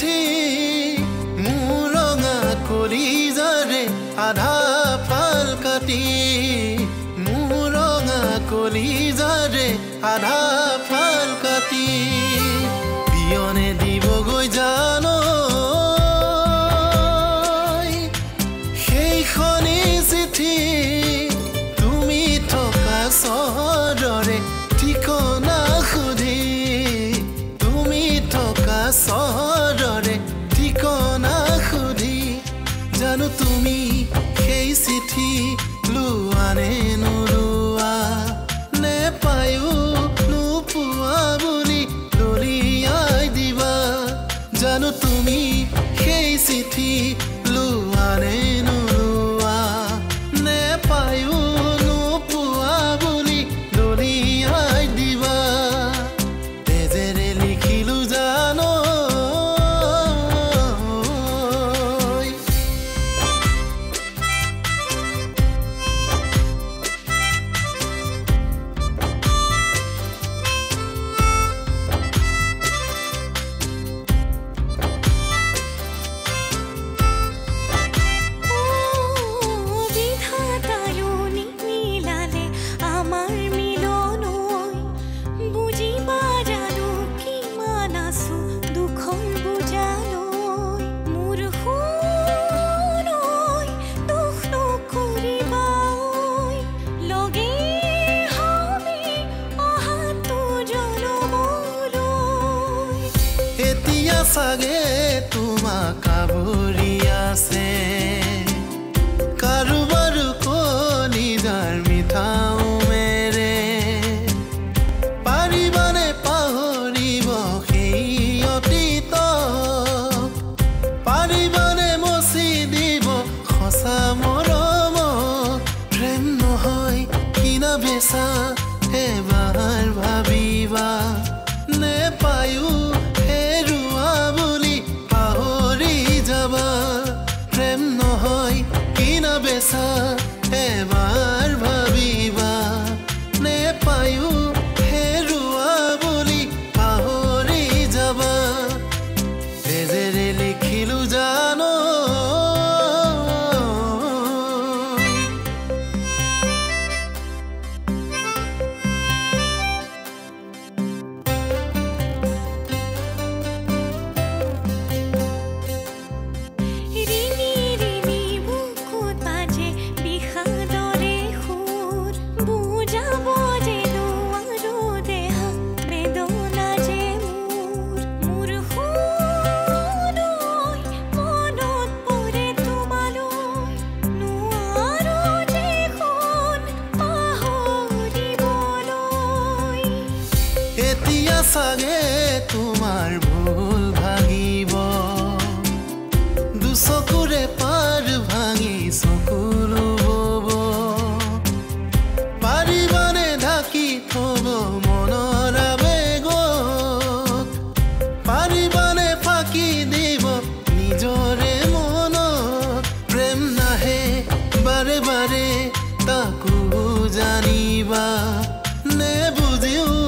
চিঠি মোৰ ৰঙা কলিজাৰে আধা ফাল কাটি মোৰ ৰঙা কলিজাৰে আধা ফাল কাটি পিয়নে দিবগৈ জানো সেইখনি চিঠি তুমি থকা চহৰৰে ঠিকনা সুধি তুমি থকা চহৰৰে ঠিকনা সুধি জানো তুমি সেই চিঠি লোৱা নে নোলোৱা নে পায়ো নোপোৱা বুলি দলিয়াই দিবা জানো তুমি সেই চিঠি লোৱা নে নোলোৱা নে পায়ো নোপোৱা বুলি দলিয়াই দিবা তেজেৰে লিখিলো জানো সাগে তোমাক আবৰি আছে কাৰোবাৰ কলিজাৰ মিঠাও মেৰে পাৰিবানে পাহৰিব সেই অতীত পাৰিবানে মচি দিব সঁচা মৰম প্ৰেম নহয় কিনা বেচা এবাৰ ভাবিবা নে পায়ো প্ৰেম নহয় কিনা বেচা এবাৰ ভাবিবা নে পায়ো হেৰুৱা বুলি পাহৰি যাবা তেজেৰে লিখিলো জানো এতিয়া সাগে তোমাৰ ভুল ভাগিব দুচকুৰে পাৰ ভাঙি চকুলো বব পাৰিবানে ঢাকি থব মনৰ আবেগত পাৰিবানে ফাঁকি দিব নিজৰে মনত প্ৰেম নাহে বাৰে বাৰে তাকো জানিবা নে বুজিও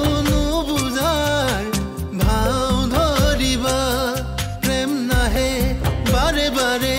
বাৰে বাৰে